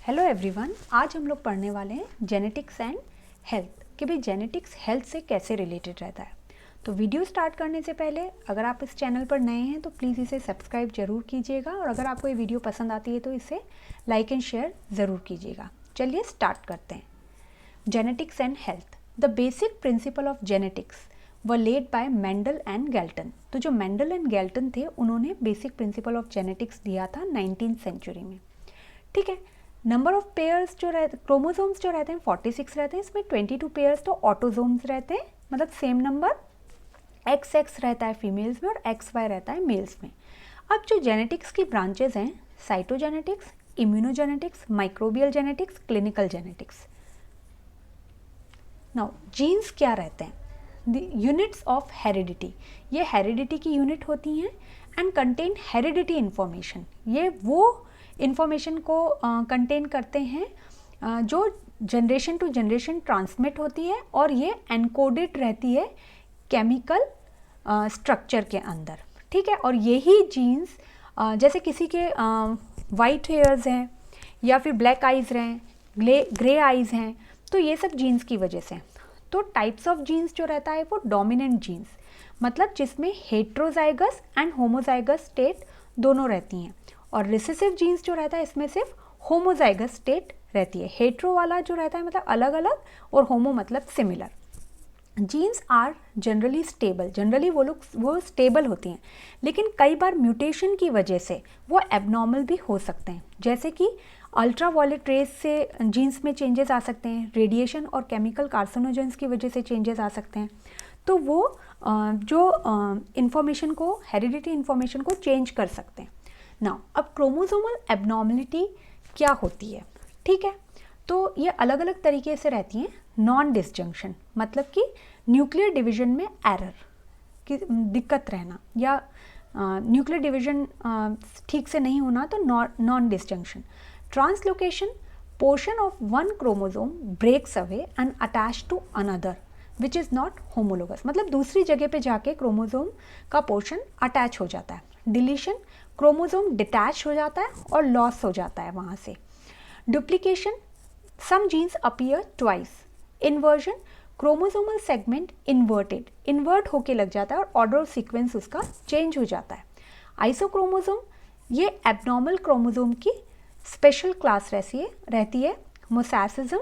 Hello everyone, आज हम लोग पढ़ने वाले हैं जेनेटिक्स एंड हेल्थ कि भाई जेनेटिक्स हेल्थ से कैसे रिलेटेड रहता है। तो वीडियो स्टार्ट करने से पहले अगर आप इस चैनल पर नए हैं तो प्लीज़ इसे सब्सक्राइब जरूर कीजिएगा और अगर आपको ये वीडियो पसंद आती है तो इसे लाइक एंड शेयर ज़रूर कीजिएगा। चलिए स्टार्ट करते हैं। Genetics and health. The basic principle of genetics were led by Mendel and Galton. तो जो मेंडल एंड गैल्टन थे उन्होंने बेसिक प्रिंसिपल ऑफ जेनेटिक्स दिया था 19th सेंचुरी में। ठीक है। नंबर ऑफ पेयर्स जो रहते क्रोमोसोम्स जो रहते हैं 46 रहते हैं। इसमें 22 पेयर्स तो ऑटोजोम्स रहते हैं, मतलब सेम नंबर XX रहता है फीमेल्स में और XY रहता है मेल्स में। अब जो जेनेटिक्स की ब्रांचेज हैं cytogenetics, immunogenetics, microbial genetics, clinical genetics. Now genes क्या रहते हैं? The units of heredity. ये हेरिडिटी की यूनिट होती हैं एंड कंटेन हेरिडिटी इंफॉर्मेशन। ये वो इंफॉर्मेशन को कंटेन करते हैं जो जनरेशन टू जनरेशन ट्रांसमिट होती है और ये एनकोडेड रहती है केमिकल स्ट्रक्चर के अंदर। ठीक है। और यही जीन्स जैसे किसी के वाइट हेयर्स हैं या फिर ब्लैक आइज़ हैं, ग्रे आइज़ हैं, तो ये सब जीन्स की वजह से। तो टाइप्स ऑफ जीन्स जो रहता है वो डोमिनेंट जीन्स, मतलब जिसमें हेट्रोजाइगस एंड होमोजाइगस स्टेट दोनों रहती हैं। और रिसेसिव जीन्स जो रहता है इसमें सिर्फ होमोजाइगस स्टेट रहती है। हेट्रो वाला जो रहता है मतलब अलग अलग और होमो मतलब similar. Genes are generally stable. Generally वो स्टेबल होती हैं, लेकिन कई बार म्यूटेशन की वजह से वो एबनॉर्मल भी हो सकते हैं। जैसे कि अल्ट्रावायलेट रेज से जीन्स में चेंजेस आ सकते हैं, रेडिएशन और केमिकल कार्सिनोजेंस की वजह से चेंजेस आ सकते हैं। तो वो जो इंफॉर्मेशन को, हेरिडिटी इंफॉर्मेशन को चेंज कर सकते हैं। नाउ अब क्रोमोसोमल एबनॉर्मलिटी क्या होती है? ठीक है। तो ये अलग अलग तरीके से रहती हैं। नॉन डिसजंक्शन मतलब कि न्यूक्लियर डिवीजन में एरर की दिक्कत रहना या न्यूक्लियर डिवीजन ठीक से नहीं होना, तो non disjunction. Translocation, portion of one chromosome breaks away and attach to another which is not homologous, मतलब दूसरी जगह पे जाके क्रोमोसोम का पोर्शन अटैच हो जाता है। डिलीशन, क्रोमोसोम डिटैच हो जाता है और लॉस हो जाता है वहाँ से। Duplication, some genes appear twice. Inversion, chromosomal segment inverted, invert होके लग जाता है और ऑर्डर ऑफ सीक्वेंस उसका चेंज हो जाता है। आइसोक्रोमोसोम, ये एबनॉर्मल क्रोमोसोम की स्पेशल क्लास रहती है। मोसासिज्म,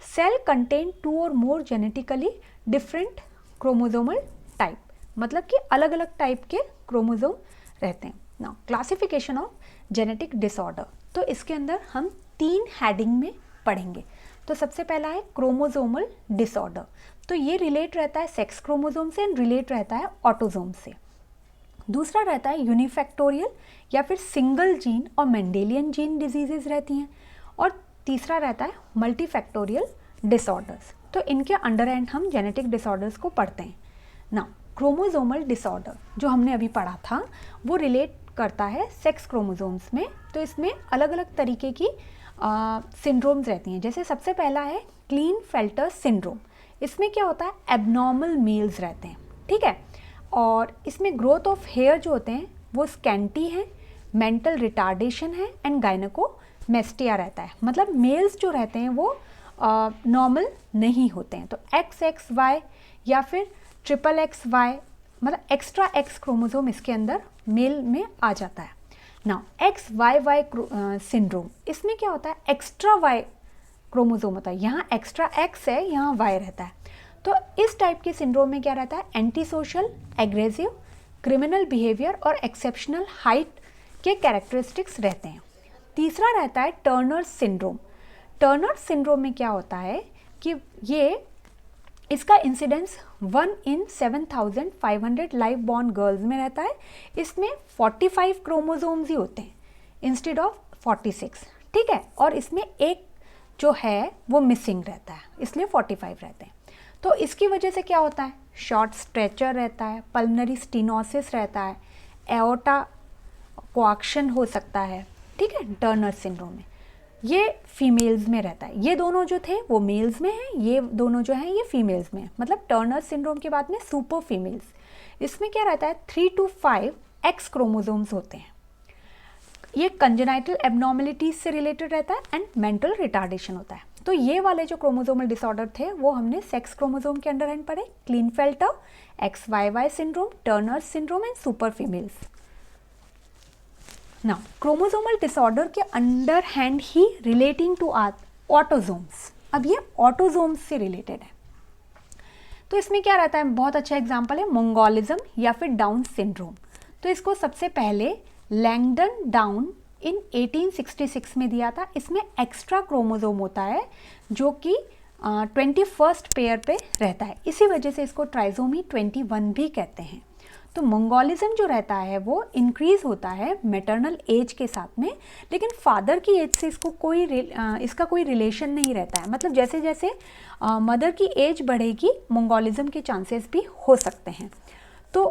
सेल कंटेन 2 और more genetically different chromosomal type, मतलब कि अलग अलग टाइप के क्रोमोसोम रहते हैं। Now classification of genetic disorder, तो इसके अंदर हम 3 हेडिंग में पढ़ेंगे। तो सबसे पहला है क्रोमोसोमल डिसऑर्डर। तो ये रिलेट रहता है सेक्स क्रोमोसोम से एंड रिलेट रहता है ऑटोसोम से। दूसरा रहता है यूनिफैक्टोरियल या फिर सिंगल जीन और मेंडेलियन जीन डिजीजेज रहती हैं। और तीसरा रहता है मल्टीफैक्टोरियल डिसऑर्डर्स। तो इनके अंडर एंड हम जेनेटिक डिसऑर्डर्स को पढ़ते हैं। नाउ क्रोमोसोमल डिसऑर्डर जो हमने अभी पढ़ा था वो रिलेट करता है सेक्स क्रोमोसोम्स में। तो इसमें अलग अलग तरीके की सिंड्रोम्स रहती हैं। जैसे सबसे पहला है क्लीनफेल्टर सिंड्रोम। इसमें क्या होता है, एबनॉर्मल मेल्स रहते हैं। ठीक है। और इसमें ग्रोथ ऑफ हेयर जो होते हैं वो स्कैंटी है, मेंटल रिटार्डेशन है एंड गायनेकोमेस्टिया रहता है, मतलब मेल्स जो रहते हैं वो नॉर्मल नहीं होते हैं। तो XXY या फिर XXY मतलब एक्स्ट्रा X क्रोमोसोम इसके अंदर मेल में आ जाता है। नाउ XYY सिंड्रोम, इसमें क्या होता है, एक्स्ट्रा Y क्रोमोसोम होता है। यहाँ एक्स्ट्रा X है, यहाँ Y रहता है। तो इस टाइप के सिंड्रोम में क्या रहता है, anti social, aggressive, criminal behaviour और एक्सेप्शनल हाइट के कैरेक्टरिस्टिक्स रहते हैं। तीसरा रहता है टर्नर सिंड्रोम। टर्नर सिंड्रोम में क्या होता है कि इसका incidence 1 in 7,500 live born girls में रहता है। इसमें 45 क्रोमोसोम्स ही होते हैं इंस्टेड ऑफ 46। ठीक है। और इसमें एक जो है वो मिसिंग रहता है, इसलिए 45 रहते हैं। तो इसकी वजह से क्या होता है, शॉर्ट स्ट्रेचर रहता है, पल्मनरी स्टीनोसिस रहता है, एओर्टा कोआक्शन हो सकता है। ठीक है। टर्नर सिंड्रोम में ये फीमेल्स में रहता है। ये दोनों जो थे वो मेल्स में हैं, ये दोनों जो हैं ये फीमेल्स में हैं। मतलब टर्नर सिंड्रोम के बाद में सुपर फीमेल्स। इसमें क्या रहता है, 3 to 5 X क्रोमोसोम्स होते हैं। ये कंजेनाइटल एबनॉर्मलिटीज से रिलेटेड रहता है एंड मेंटल रिटार्डेशन होता है। तो ये वाले जो क्रोमोसोमल डिसऑर्डर थे वो हमने सेक्स क्रोमोसोम के अंडर हैंड पढ़े, Klinefelter, XYY syndrome, Turner syndrome and super females. Now chromosomal disorder के अंडर हैंड ही रिलेटिंग टू ऑटोजोम्स। अब ये ऑटोजोम्स से रिलेटेड है। तो इसमें क्या रहता है, बहुत अच्छा एग्जांपल है मंगोलिज्म या फिर डाउन सिंड्रोम। तो इसको सबसे पहले लैंगडन डाउन इन 1866 में दिया था। इसमें एक्स्ट्रा क्रोमोसोम होता है जो कि 21st पेयर पे रहता है, इसी वजह से इसको ट्राइसोमी 21 भी कहते हैं। तो मंगोलिज्म जो रहता है वो इंक्रीज होता है मैटरनल एज के साथ में, लेकिन फादर की एज से इसका कोई रिलेशन नहीं रहता है। मतलब जैसे जैसे मदर की एज बढ़ेगी मंगोलिज्म के चांसेस भी हो सकते हैं। तो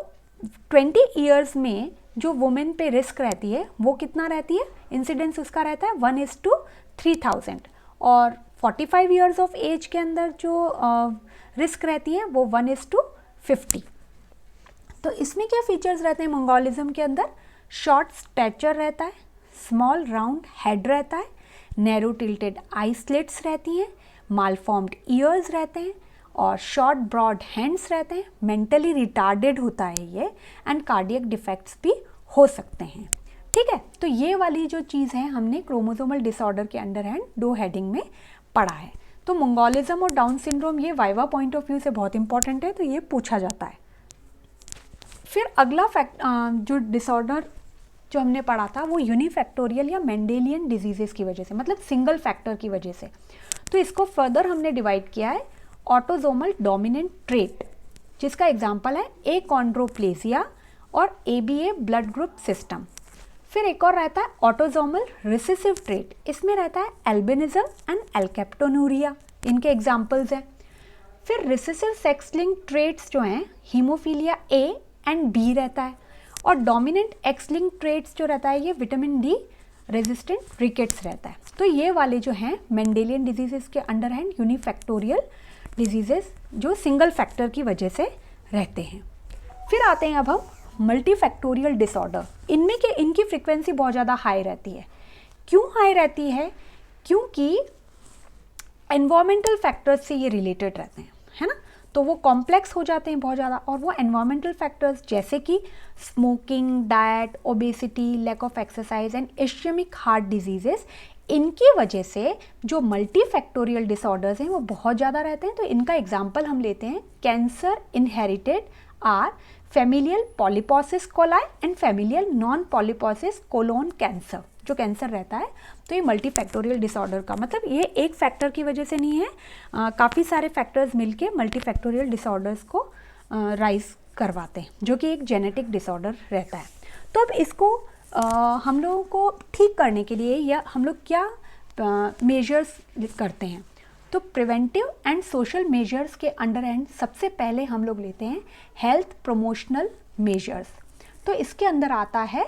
20 ईयर्स में जो वुमेन पे रिस्क रहती है वो कितना रहती है, इंसिडेंस उसका रहता है 1:3000, और 45 ईयर्स ऑफ एज के अंदर जो रिस्क रहती है वो 1:50। तो इसमें क्या फीचर्स रहते हैं मंगोलिज्म के अंदर, शॉर्ट स्टैचर रहता है, स्मॉल राउंड हेड रहता है, नैरो टिल्टेड आई स्लिट्स रहती हैं, मालफॉर्म्ड ईयर्स रहते हैं और शॉर्ट ब्रॉड हैंड्स रहते हैं, मेंटली रिटार्डेड होता है ये, एंड कार्डियक डिफेक्ट्स भी हो सकते हैं। ठीक है, तो ये वाली जो चीज़ है हमने क्रोमोसोमल डिसऑर्डर के अंडर हैंड 2 हेडिंग में पढ़ा है। तो मंगोलिज्म और डाउन सिंड्रोम ये वाइवा पॉइंट ऑफ व्यू से बहुत इंपॉर्टेंट है, तो ये पूछा जाता है। फिर अगला जो डिसऑर्डर जो हमने पढ़ा था वो यूनिफैक्टोरियल या मेंडेलियन डिजीजेस की वजह से, मतलब सिंगल फैक्टर की वजह से। तो इसको फर्दर हमने डिवाइड किया है ऑटोसोमल डोमिनेंट ट्रेट, जिसका एग्जांपल है एकॉन्ड्रोप्लेसिया और ABA ब्लड ग्रुप सिस्टम। फिर एक और रहता है ऑटोसोमल रिसेसिव ट्रेट, इसमें रहता है एल्बिनिज्म एंड एल्केप्टोनूरिया, इनके एग्जांपल्स हैं। फिर रिसेसिव सेक्स लिंक ट्रेट्स जो हैं हीमोफीलिया A एंड B रहता है, और डोमिनेंट एक्स लिंक ट्रेट्स जो रहता है ये विटामिन D रेजिस्टेंट रिकेट्स रहता है। तो ये वाले जो हैं मेंडेलियन डिजीजेस के अंडर हैंड यूनिफैक्टोरियल डिजीजेस जो सिंगल फैक्टर की वजह से रहते हैं। फिर आते हैं अब हम मल्टीफैक्टोरियल डिसऑर्डर। इनकी फ्रीक्वेंसी बहुत ज़्यादा हाई रहती है। क्यों हाई रहती है? क्योंकि एनवायरमेंटल फैक्टर्स से ये रिलेटेड रहते हैं, है ना। तो वो कॉम्प्लेक्स हो जाते हैं बहुत ज़्यादा, और वो एनवायरमेंटल फैक्टर्स जैसे कि smoking, diet, obesity, lack of exercise and ischaemic heart diseases, इनकी वजह से जो मल्टीफैक्टोरियल डिसऑर्डर्स हैं वो बहुत ज़्यादा रहते हैं। तो इनका एग्जाम्पल हम लेते हैं, cancer inherited or familial polyposis coli and familial non polyposis colon cancer, जो कैंसर रहता है। तो ये मल्टीफैक्टोरियल डिसऑर्डर का मतलब ये एक फैक्टर की वजह से नहीं है, काफ़ी सारे फैक्टर्स मिलके मल्टीफैक्टोरियल डिसऑर्डर्स को राइज करवाते हैं, जो कि एक जेनेटिक डिसऑर्डर रहता है। तो अब इसको हम लोगों को ठीक करने के लिए या हम लोग क्या मेजर्स करते हैं, तो प्रिवेंटिव एंड सोशल मेजर्स के अंडर एंड सबसे पहले हम लोग लेते हैं हेल्थ प्रमोशनल मेजर्स। तो इसके अंदर आता है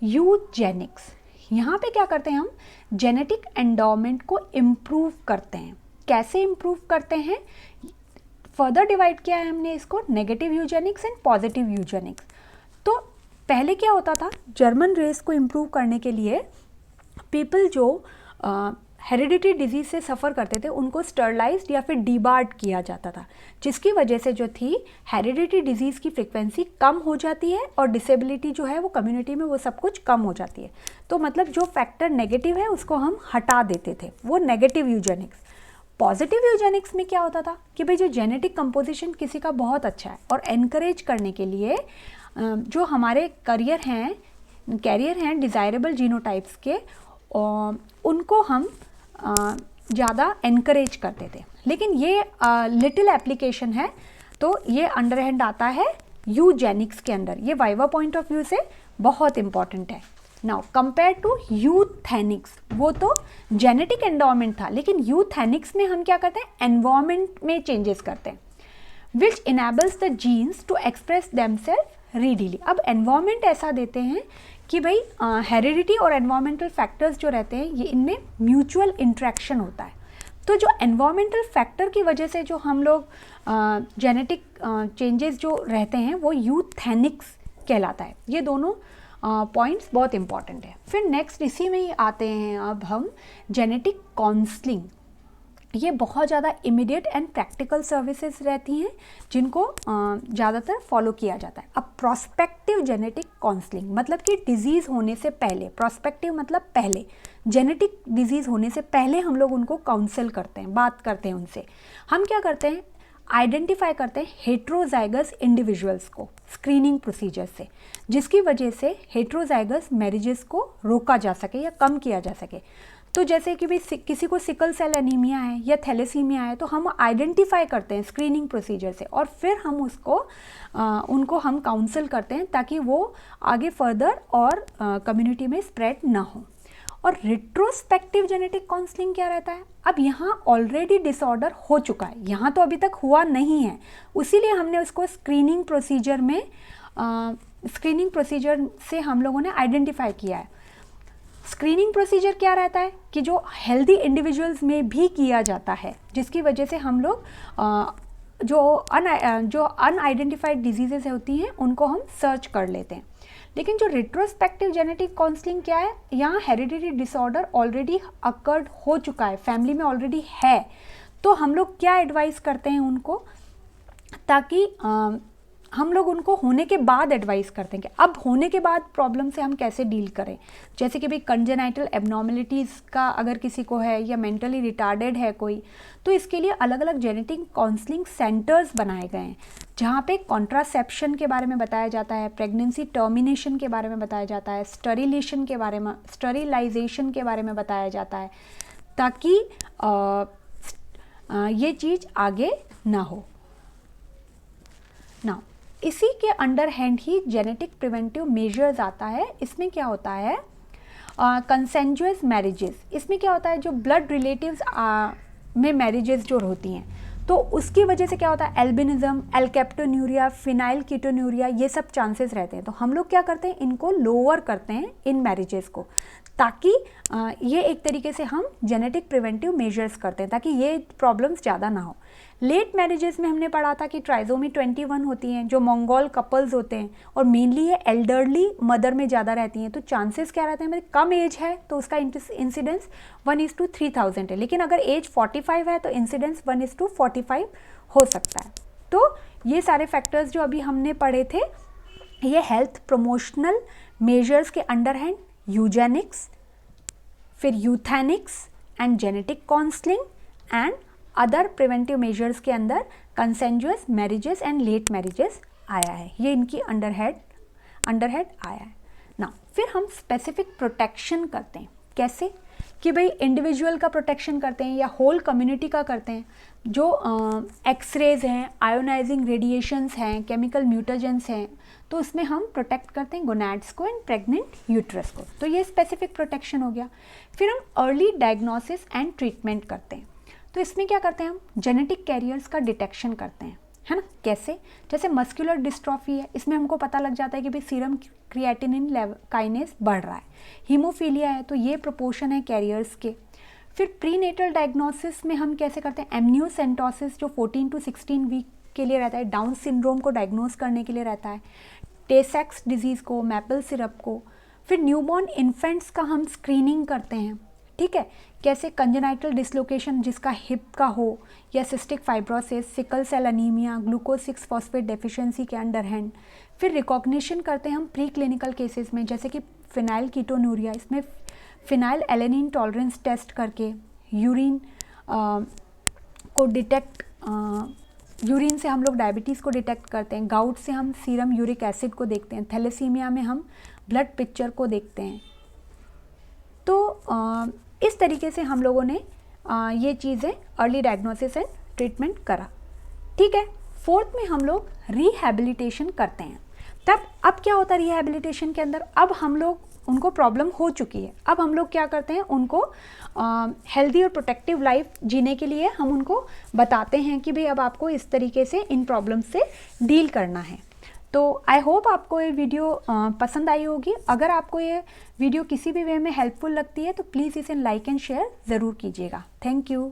यूजेनिक्स। यहाँ पे क्या करते हैं हम, जेनेटिक एंडोमेंट को इम्प्रूव करते हैं। कैसे इम्प्रूव करते हैं, फर्दर डिवाइड किया है हमने इसको, negative Eugenix and positive Eugenix. तो पहले क्या होता था, जर्मन रेस को इम्प्रूव करने के लिए पीपल जो हेरिडिटी डिजीज से सफ़र करते थे उनको स्टरलाइज्ड या फिर डीबार्ड किया जाता था, जिसकी वजह से जो थी हेरिडिटी डिजीज़ की फ्रिक्वेंसी कम हो जाती है और डिसेबिलिटी जो है वो कम्युनिटी में वो सब कुछ कम हो जाती है। तो मतलब जो फैक्टर नेगेटिव है उसको हम हटा देते थे, वो नेगेटिव यूजेनिक्स। पॉजिटिव यूजेनिक्स में क्या होता था कि भाई जो जेनेटिक कंपोजिशन किसी का बहुत अच्छा है और एनकरेज करने के लिए जो हमारे कैरियर हैं डिज़ायरेबल जीनोटाइप्स के, उनको हम ज़्यादा एनकरेज करते थे। लेकिन ये लिटिल एप्लीकेशन है, तो ये अंडर हैंड आता है यूजेनिक्स के अंदर। ये वाइवा पॉइंट ऑफ व्यू से बहुत इंपॉर्टेंट है। नाउ कंपेयर टू यूथेनिक्स, वो तो जेनेटिक एंडोमेंट था, लेकिन यूथेनिक्स में हम क्या करते हैं, एनवायरमेंट में चेंजेस करते हैं, which enables the genes to express themselves readily. अब एनवायरमेंट ऐसा देते हैं कि भाई हेरिडिटी और एनवायरमेंटल फैक्टर्स जो रहते हैं ये इनमें म्यूचुअल इंट्रैक्शन होता है। तो जो एनवायरमेंटल फैक्टर की वजह से जो हम लोग जेनेटिक चेंजेस जो रहते हैं वो यूथेनिक्स कहलाता है। ये दोनों पॉइंट्स बहुत इंपॉर्टेंट है। फिर नेक्स्ट इसी में ही आते हैं अब हम जेनेटिक काउंसलिंग। ये बहुत ज़्यादा इमीडिएट एंड प्रैक्टिकल सर्विसेज रहती हैं जिनको ज़्यादातर फॉलो किया जाता है। अब प्रोस्पेक्टिव जेनेटिक काउंसलिंग मतलब कि डिजीज़ होने से पहले, प्रोस्पेक्टिव मतलब पहले, जेनेटिक डिजीज़ होने से पहले हम लोग उनको काउंसल करते हैं, बात करते हैं उनसे। हम क्या करते हैं, आइडेंटिफाई करते हैं हेट्रोजाइगस इंडिविजुअल्स को स्क्रीनिंग प्रोसीजर से, जिसकी वजह से हेट्रोजाइगस मैरिजेस को रोका जा सके या कम किया जा सके। तो जैसे कि भी किसी को सिकल सेल एनीमिया है या थैलेसीमिया है तो हम आइडेंटिफाई करते हैं स्क्रीनिंग प्रोसीजर से और फिर हम उनको हम काउंसल करते हैं ताकि वो आगे फर्दर और कम्युनिटी में स्प्रेड ना हो। और रिट्रोस्पेक्टिव जेनेटिक काउंसलिंग क्या रहता है, अब यहाँ ऑलरेडी डिसऑर्डर हो चुका है, यहाँ तो अभी तक हुआ नहीं है, इसीलिए हमने उसको स्क्रीनिंग प्रोसीजर से हम लोगों ने आइडेंटिफाई किया है। स्क्रीनिंग प्रोसीजर क्या रहता है कि जो हेल्दी इंडिविजुअल्स में भी किया जाता है, जिसकी वजह से हम लोग जो अनआइडेंटिफाइड डिजीजेस होती हैं उनको हम सर्च कर लेते हैं। लेकिन जो रिट्रोस्पेक्टिव जेनेटिक काउंसलिंग क्या है, यहाँ हेरिडिटी डिसऑर्डर ऑलरेडी अकर्ड हो चुका है, फैमिली में ऑलरेडी है, तो हम लोग क्या एडवाइस करते हैं उनको, ताकि हम लोग उनको होने के बाद एडवाइस करते हैं कि अब होने के बाद प्रॉब्लम से हम कैसे डील करें। जैसे कि भाई कंजेनाइटल एबनॉर्मलिटीज़ का अगर किसी को है या मेंटली रिटार्डेड है कोई, तो इसके लिए अलग अलग जेनेटिक काउंसलिंग सेंटर्स बनाए गए हैं जहाँ पे कॉन्ट्रासेप्शन के बारे में बताया जाता है, प्रेगनेंसी टर्मिनेशन के बारे में बताया जाता है, स्टरीलाइजेशन के बारे में बताया जाता है, ताकि ये चीज़ आगे ना हो ना। इसी के अंडर हैंड ही जेनेटिक प्रिवेंटिव मेजर्स आता है। इसमें क्या होता है, कंसेंजुअस मैरिजेस, इसमें क्या होता है, जो ब्लड रिलेटिव्स में मैरिजेस जो होती हैं तो उसकी वजह से क्या होता है, एल्बिनिज्म, एल्केप्टोन्यूरिया, फिनाइल कीटोन्यूरिया, ये सब चांसेस रहते हैं। तो हम लोग क्या करते हैं, इनको लोअर करते हैं इन मैरिजेस को, ताकि ये एक तरीके से हम जेनेटिक प्रिवेंटिव मेजर्स करते हैं ताकि ये प्रॉब्लम्स ज़्यादा ना हो। लेट मैरिजेस में हमने पढ़ा था कि ट्राइजोमी 21 होती हैं जो मंगोल कपल्स होते हैं और मेनली ये एल्डरली मदर में ज़्यादा रहती हैं। तो चांसेस क्या रहते हैं, मतलब कम एज है तो उसका इंसिडेंस 1:3000 है, लेकिन अगर एज 45 है तो इंसिडेंस 1:45 हो सकता है। तो ये सारे फैक्टर्स जो अभी हमने पढ़े थे, ये हेल्थ प्रमोशनल मेजर्स के अंडर हैं यूजेनिक्स, फिर यूथेनिक्स and genetic counselling and other preventive measures के अंदर कंसेंजुअस मैरिजेस एंड लेट मैरिजेस आया है, ये इनकी अंडर हेड आया है ना। फिर हम स्पेसिफिक प्रोटेक्शन करते हैं, कैसे कि भाई इंडिविजुअल का प्रोटेक्शन करते हैं या होल कम्युनिटी का करते हैं। जो एक्सरेज हैं, आयोनाइजिंग रेडिएशंस हैं, केमिकल म्यूटाजेंस हैं, तो उसमें हम प्रोटेक्ट करते हैं गोनैड्स को एंड प्रेग्नेंट यूट्रस को, तो ये स्पेसिफिक प्रोटेक्शन हो गया। फिर हम अर्ली डायग्नोसिस एंड ट्रीटमेंट करते हैं। तो इसमें क्या करते हैं, हम जेनेटिक कैरियर्स का डिटेक्शन करते हैं, है ना। कैसे, जैसे मस्कुलर डिस्ट्रॉफी है, इसमें हमको पता लग जाता है कि भाई सीरम क्रिएटिनिन काइनेस बढ़ रहा है। हीमोफीलिया है तो ये प्रोपोर्शन है कैरियर्स के। फिर प्रीनेटल डायग्नोसिस में हम कैसे करते हैं, एमनियोसेंटोसिस जो 14 to 16 वीक के लिए रहता है, डाउन सिंड्रोम को डायग्नोस करने के लिए रहता है, टे सेक्स डिजीज़ को, मैपल सिरप को। फिर न्यूबॉर्न इन्फेंट्स का हम स्क्रीनिंग करते हैं, ठीक है, कैसे कंजेनाइटल डिसलोकेशन जिसका हिप का हो या cystic fibrosis, sickle cell anaemia, glucose 6 phosphate deficiency के अंडर हैंड। फिर रिकॉग्निशन करते हैं हम प्री क्लिनिकल केसेस में, जैसे कि फिनाइल कीटोन्यूरिया, इसमें फिनाइल एलेनिन टॉलरेंस टेस्ट करके यूरिन को डिटेक्ट, यूरिन से हम लोग डायबिटीज़ को डिटेक्ट करते हैं, गाउट से हम सीरम यूरिक एसिड को देखते हैं, थैलेसीमिया में हम ब्लड पिक्चर को देखते हैं। तो इस तरीके से हम लोगों ने ये चीज़ें अर्ली डायग्नोसिस एंड ट्रीटमेंट करा, ठीक है। फोर्थ में हम लोग रिहैबिलिटेशन करते हैं। तब अब क्या होता है रिहैबिलिटेशन के अंदर, अब हम लोग उनको प्रॉब्लम हो चुकी है, अब हम लोग क्या करते हैं, उनको हेल्दी और प्रोटेक्टिव लाइफ जीने के लिए हम उनको बताते हैं कि भाई अब आपको इस तरीके से इन प्रॉब्लम से डील करना है। तो आई होप आपको ये वीडियो पसंद आई होगी। अगर आपको ये वीडियो किसी भी वे में हेल्पफुल लगती है तो प्लीज़ इसे लाइक एंड शेयर ज़रूर कीजिएगा। Thank you.